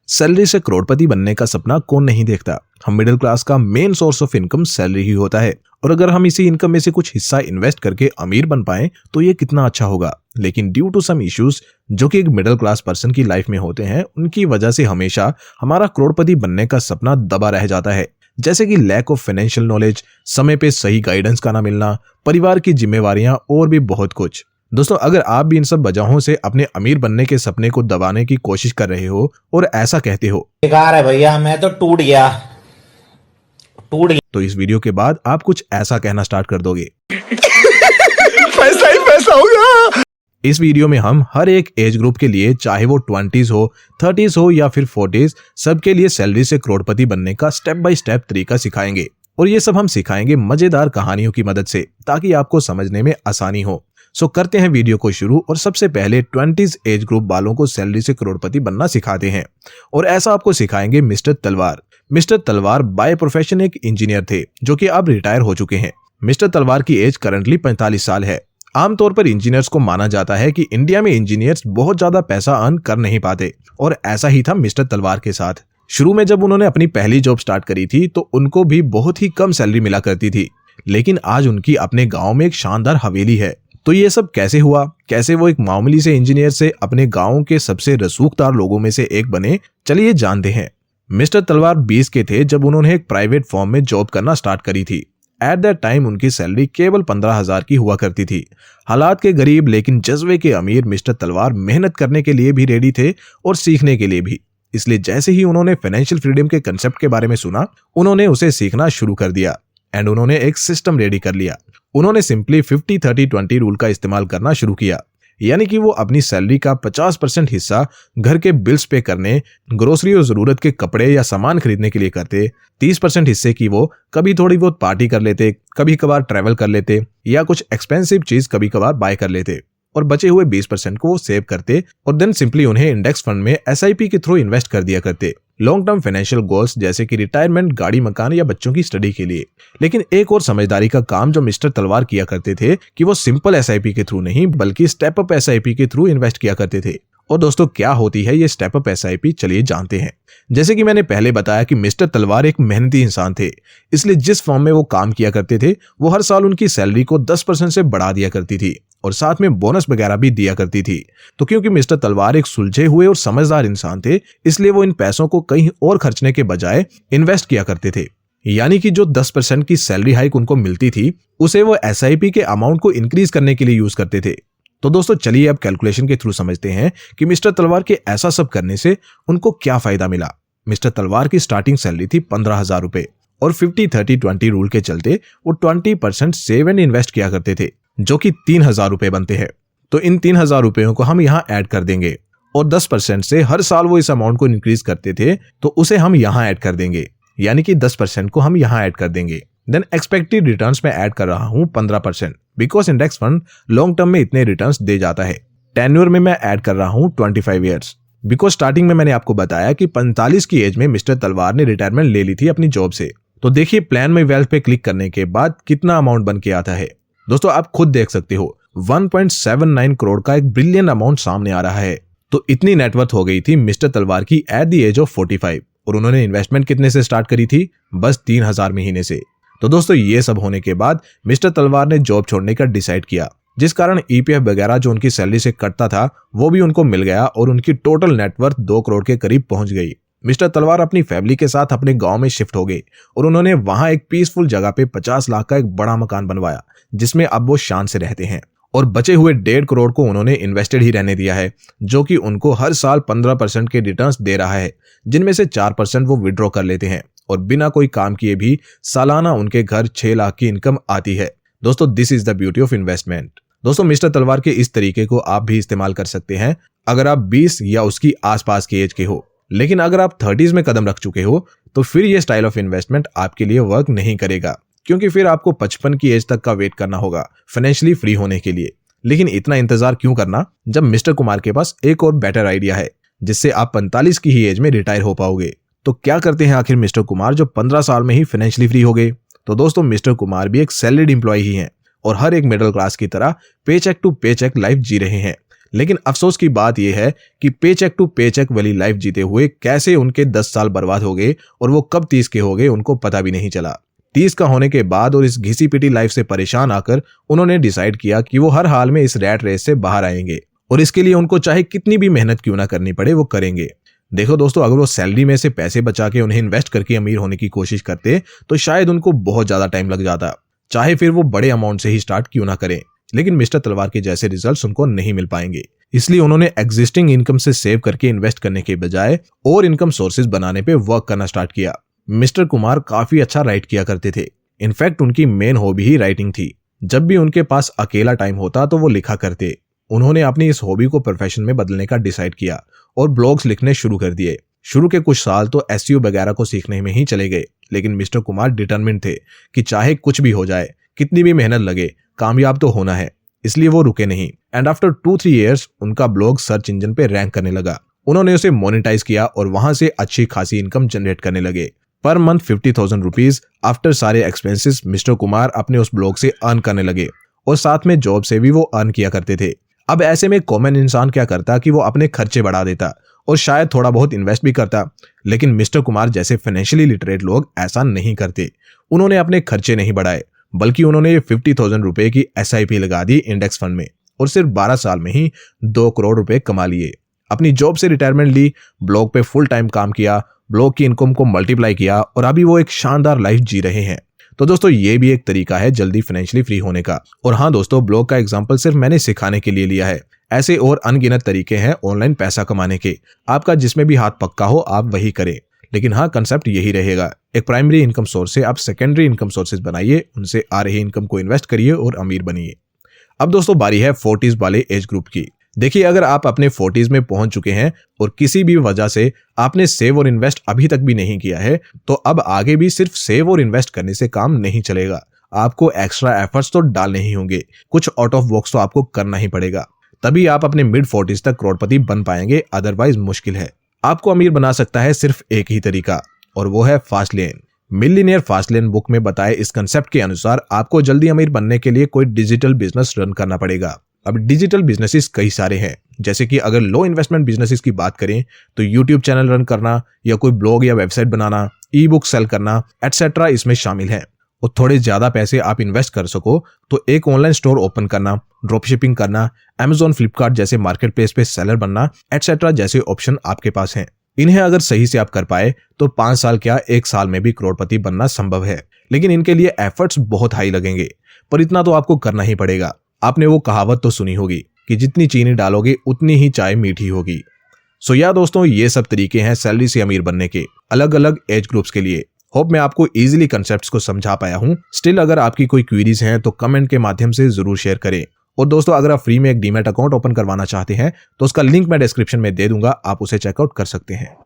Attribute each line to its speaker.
Speaker 1: Salary से करोड़पति बनने का सपना कौन नहीं देखता। हम मिडिल क्लास का main source of income salary ही होता है और अगर हम इसी इनकम में से कुछ हिस्सा इन्वेस्ट करके अमीर बन पाए तो ये कितना अच्छा होगा। लेकिन ड्यू टू सम इश्यूज जो कि एक मिडिल क्लास पर्सन की लाइफ में होते हैं, उनकी वजह से हमेशा हमारा करोड़पति बनने का सपना दबा रह जाता है। जैसे कि लैक ऑफ फाइनेंशियल नॉलेज, समय पे सही गाइडेंस का ना मिलना, परिवार की जिम्मेवारियां और भी बहुत कुछ। दोस्तों, अगर आप भी इन सब वजहों से अपने अमीर बनने के सपने को दबाने की कोशिश कर रहे हो और ऐसा कहते हो
Speaker 2: बेकार है भैया, मैं तो टूट गया,
Speaker 1: तो इस वीडियो के बाद आप कुछ ऐसा कहना स्टार्ट कर दोगे
Speaker 3: पैसा ही पैसा होगा।
Speaker 1: इस वीडियो में हम हर एक एज ग्रुप के लिए, चाहे वो 20s हो, 30s हो या फिर 40s, सबके लिए सैलरी से करोड़पति बनने का स्टेप बाय स्टेप तरीका सिखाएंगे। और ये सब हम सिखाएंगे मजेदार कहानियों की मदद से, ताकि आपको समझने में आसानी हो। सो करते हैं वीडियो को शुरू और सबसे पहले 20s एज ग्रुप वालों को सैलरी से करोड़पति बनना सिखाते हैं। और ऐसा आपको सिखाएंगे मिस्टर तलवार। मिस्टर तलवार बाय प्रोफेशन एक इंजीनियर थे जो कि अब रिटायर हो चुके हैं। मिस्टर तलवार की एज करंटली 45 साल है। आमतौर पर इंजीनियर्स को माना जाता है कि इंडिया में इंजीनियर्स बहुत ज्यादा पैसा अर्न कर नहीं पाते और ऐसा ही था मिस्टर तलवार के साथ। शुरू में जब उन्होंने अपनी पहली जॉब स्टार्ट करी थी तो उनको भी बहुत ही कम सैलरी मिला करती थी, लेकिन आज उनकी अपने गांव में एक शानदार हवेली है। तो ये सब कैसे हुआ, कैसे वो एक मामूली से इंजीनियर से अपने गांव के सबसे रसूखदार लोगों में से एक बने, चलिए जानते हैं। मिस्टर तलवार 20 के थे जब उन्होंने एक प्राइवेट फर्म में जॉब करना स्टार्ट करी थी। एट दैट टाइम उनकी सैलरी केवल 15,000 की हुआ करती थी। हालात के गरीब लेकिन जज्बे के अमीर मिस्टर तलवार मेहनत करने के लिए भी रेडी थे और सीखने के लिए भी। इसलिए जैसे ही उन्होंने फाइनेंशियल फ्रीडम के कंसेप्ट के बारे में सुना, उन्होंने उसे सीखना शुरू कर दिया एंड उन्होंने एक सिस्टम रेडी कर लिया। उन्होंने सिंपली 50-30-20 रूल का इस्तेमाल करना शुरू किया, यानी कि वो अपनी सैलरी का 50% हिस्सा घर के बिल्स पे करने, ग्रोसरी और जरूरत के कपड़े या सामान खरीदने के लिए करते, 30% हिस्से की वो कभी थोड़ी बहुत पार्टी कर लेते, कभी कभार ट्रैवल कर लेते या कुछ एक्सपेंसिव चीज कभी कभार बाय कर लेते, और बचे हुए 20% को वो सेव करते और देन सिंपली उन्हें इंडेक्स फंड में SIP के थ्रू इन्वेस्ट कर दिया करते, लॉन्ग टर्म फाइनेंशियल गोल्स जैसे कि रिटायरमेंट, गाड़ी, मकान या बच्चों की स्टडी के लिए। लेकिन एक और समझदारी का काम जो मिस्टर तलवार किया करते थे कि वो सिंपल SIP के थ्रू नहीं बल्कि स्टेप अप SIP के थ्रू इन्वेस्ट किया करते थे। और दोस्तों, क्या होती है ये स्टेप अप SIP, चलिए जानते हैं। जैसे कि मैंने पहले बताया कि मिस्टर तलवार एक मेहनती इंसान थे, इसलिए जिस फॉर्म में वो काम किया करते थे वो हर साल उनकी सैलरी को 10% से बढ़ा दिया करती थी और साथ में बोनस वगैरह भी दिया करती थी। तो क्योंकि मिस्टर तलवार एक सुलझे हुए और समझदार इंसान थे, इसलिए वो इन पैसों को कहीं और खर्चने के बजाय इन्वेस्ट किया करते थे। यानी कि जो 10% की सैलरी हाइक उनको मिलती थी उसे वो SIP के अमाउंट को इंक्रीज करने के लिए यूज करते थे। तो दोस्तों, चलिए अब कैलकुलेशन के थ्रू समझते हैं कि मिस्टर तलवार के ऐसा सब करने से उनको क्या फायदा मिला। मिस्टर तलवार की स्टार्टिंग सैलरी थी 15,000 रुपए और 50-30-20 रूल के चलते वो 20% सेव एंड इन्वेस्ट किया करते थे, जो कि 3,000 रुपए बनते हैं। तो इन 3,000 रुपयों को हम यहाँ ऐड कर देंगे और 10% से हर साल वो इस अमाउंट को इंक्रीज करते थे, तो उसे हम यहाँ ऐड कर देंगे, यानी कि 10% को हम यहाँ ऐड कर देंगे। देन एक्सपेक्टेड रिटर्न्स में ऐड कर रहा हूँ 15%, because index fund long term में इतने रिटर्न्स दे जाता है। टेन्योर में मैं ऐड कर रहा हूँ 25 ईयर्स, बिकॉज स्टार्टिंग में मैंने आपको बताया कि 45 की एज में मिस्टर तलवार ने रिटायरमेंट ले ली थी अपनी जॉब से। तो देखिए प्लान माई वेल्थ पे क्लिक करने के बाद कितना अमाउंट बन के आता है। दोस्तों, आप खुद देख सकते हो 1.79 करोड़ का एक ब्रिलियंट अमाउंट सामने आ रहा है। तो इतनी नेटवर्थ हो गई थी मिस्टर तलवार की एट द एज ऑफ 45 और उन्होंने इन्वेस्टमेंट कितने से स्टार्ट करी थी? बस 3,000 महीने से। तो दोस्तों, ये सब होने के बाद मिस्टर तलवार ने जॉब छोड़ने का डिसाइड किया, जिस कारण EPF वगैरह जो उनकी सैलरी से कटता था वो भी उनको मिल गया और उनकी टोटल नेटवर्थ 2 करोड़ के करीब पहुंच गई। मिस्टर तलवार अपनी फैमिली के साथ अपने गांव में शिफ्ट हो गए और उन्होंने वहां एक पीसफुल जगह पे 50 लाख का एक बड़ा मकान बनवाया, जिसमें अब वो शान से रहते हैं। और बचे हुए 1.5 करोड़ को उन्होंने इन्वेस्टेड ही रहने दिया है, जो कि उनको हर साल 15% के रिटर्न्स दे रहा है, जिनमें से 4% वो विड्रॉ कर लेते हैं और बिना कोई काम किए भी सालाना उनके घर 6 लाख की इनकम आती है। दोस्तों, this is the beauty of investment. दोस्तों, मिस्टर तलवार के इस तरीके को आप भी इस्तेमाल कर सकते हैं अगर आप 20 या उसकी आसपास की एज के हो। लेकिन अगर आप 30s में कदम रख चुके हो तो फिर ये स्टाइल ऑफ इन्वेस्टमेंट आपके लिए वर्क नहीं करेगा, क्योंकि फिर आपको 55 की एज तक का वेट करना होगा फाइनेंशियली फ्री होने के लिए। लेकिन इतना इंतजार क्यों करना, जब मिस्टर कुमार के पास एक और बेटर आइडिया है जिससे आप 45 की ही एज में रिटायर हो पाओगे। तो क्या करते हैं आखिर मिस्टर कुमार जो 15 साल में ही फाइनेंशियली फ्री हो गए? तो दोस्तों, मिस्टर कुमार भी एक सैलरीड एम्प्लॉय ही हैं और हर एक मिडिल क्लास की तरह पे चेक टू पे चेक लाइफ जी रहे हैं। लेकिन अफसोस की बात यह है कि पे चेक टू पे चेक वाली लाइफ जीते हुए कैसे उनके 10 साल बर्बाद हो गए और वो कब 30 के हो गए उनको पता भी नहीं चला। 30 का होने के बाद और इस घिसी पिटी लाइफ से परेशान आकर उन्होंने डिसाइड किया कि वो हर हाल में इस रैट रेस से बाहर आएंगे और इसके लिए उनको चाहे कितनी भी मेहनत क्यों ना करनी पड़े वो करेंगे। देखो दोस्तों, अगर वो सैलरी में से पैसे बचा के उन्हें इन्वेस्ट करके अमीर होने की कोशिश करते तो शायद उनको बहुत ज्यादा टाइम लग जाता, चाहे फिर वो बड़े अमाउंट से ही स्टार्ट क्यों ना करें। लेकिन मिस्टर तलवार के जैसे रिजल्ट्स उनको नहीं मिल पाएंगे, इसलिए उन्होंने एग्जिस्टिंग इनकम से सेव करके इन्वेस्ट करने के बजाय और इनकम सोर्सेज बनाने पे वर्क करना स्टार्ट किया। मिस्टर कुमार काफी अच्छा राइट किया करते थे। इनफैक्ट उनकी मेन हॉबी ही राइटिंग थी। जब भी उनके पास अकेला टाइम होता तो वो लिखा करते। उन्होंने अपनी इस हॉबी को प्रोफेशन में बदलने का डिसाइड किया और ब्लॉग्स लिखने शुरू कर दिए। शुरू के कुछ साल तो एसईओ वगैरह को सीखने में ही चले गए, लेकिन मिस्टर कुमार डिटरमिन्ड थे कि चाहे कुछ भी हो जाए, कितनी भी मेहनत लगे, कामयाब तो होना है। इसलिए वो रुके नहीं एंड आफ्टर 2-3 इयर्स उनका ब्लॉग सर्च इंजन पे रैंक करने लगा। उन्होंने उसे मोनेटाइज किया और वहां से अच्छी खासी इनकम जनरेट करने लगे। पर मंथ 50,000 रुपीज आफ्टर सारे एक्सपेंसेस मिस्टर कुमार अपने उस ब्लॉग से अर्न करने लगे और साथ में जॉब से भी वो अर्न किया करते थे। अब ऐसे में कॉमन इंसान क्या करता कि वो अपने खर्चे बढ़ा देता और शायद थोड़ा बहुत इन्वेस्ट भी करता, लेकिन मिस्टर कुमार जैसे फाइनेंशियली लिटरेट लोग ऐसा नहीं करते। उन्होंने अपने खर्चे नहीं बढ़ाए, बल्कि उन्होंने 50,000 रुपए की SIP लगा दी इंडेक्स फंड में और सिर्फ 12 साल में ही 2 करोड़ रुपए कमा लिए। अपनी जॉब से रिटायरमेंट ली, ब्लॉग पे फुल टाइम काम किया, ब्लॉग की इनकम को मल्टीप्लाई किया और अभी वो एक शानदार लाइफ जी रहे हैं। तो दोस्तों, ये भी एक तरीका है जल्दी फाइनेंशियली फ्री होने का। और हाँ दोस्तों, ब्लॉग का एग्जांपल सिर्फ मैंने सिखाने के लिए लिया है। ऐसे और अनगिनत तरीके हैं ऑनलाइन पैसा कमाने के। आपका जिसमें भी हाथ पक्का हो आप वही करें, लेकिन हाँ कंसेप्ट यही रहेगा। एक प्राइमरी इनकम सोर्स से आप सेकेंडरी इनकम सोर्सेज बनाइए, उनसे आ रही इनकम को इन्वेस्ट करिए और अमीर बनिए। अब दोस्तों बारी है 40s वाले एज ग्रुप की। देखिए, अगर आप अपने 40s में पहुंच चुके हैं और किसी भी वजह से आपने सेव और इन्वेस्ट अभी तक भी नहीं किया है, तो अब आगे भी सिर्फ सेव और इन्वेस्ट करने से काम नहीं चलेगा। आपको एक्स्ट्रा एफर्ट्स तो डालने ही होंगे, कुछ आउट ऑफ बॉक्स तो आपको करना ही पड़ेगा। तभी आप अपने मिड 40s तक करोड़पति बन पाएंगे, अदरवाइज मुश्किल है। आपको अमीर बना सकता है सिर्फ एक ही तरीका, और वो है fast lane. Millionaire fast lane book में बताए इस कंसेप्ट के अनुसार आपको जल्दी अमीर बनने के लिए कोई डिजिटल बिजनेस रन करना पड़ेगा। अब डिजिटल बिजनेसेस कई सारे हैं, जैसे कि अगर लो इन्वेस्टमेंट बिजनेसेस की बात करें तो यूट्यूब चैनल रन करना या कोई ब्लॉग या वेबसाइट बनाना, ई बुक सेल करना एटसेट्रा इसमें शामिल है। और थोड़े ज्यादा पैसे आप इन्वेस्ट कर सको तो एक ऑनलाइन स्टोर ओपन करना, ड्रॉप शिपिंग करना, Amazon, फ्लिपकार्ट जैसे मार्केट प्लेस पे सेलर बनना एटसेट्रा जैसे ऑप्शन आपके पास हैं। इन्हें अगर सही से आप कर पाए तो 5 साल क्या 1 साल में भी करोड़पति बनना संभव है, लेकिन इनके लिए एफर्ट्स बहुत हाई लगेंगे। पर इतना तो आपको करना ही पड़ेगा। आपने वो कहावत तो सुनी होगी कि जितनी चीनी डालोगे उतनी ही चाय मीठी होगी। सो या दोस्तों, ये सब तरीके हैं सैलरी से अमीर बनने के, अलग अलग एज ग्रुप्स के लिए। होप मैं आपको इजीली कंसेप्ट्स को समझा पाया हूं। स्टिल अगर आपकी कोई क्वेरीज हैं तो कमेंट के माध्यम से जरूर शेयर करें। और दोस्तों, अगर आप फ्री में एक डीमैट अकाउंट ओपन करवाना चाहते हैं तो उसका लिंक मैं डिस्क्रिप्शन में दे दूंगा, आप उसे चेकआउट कर सकते हैं।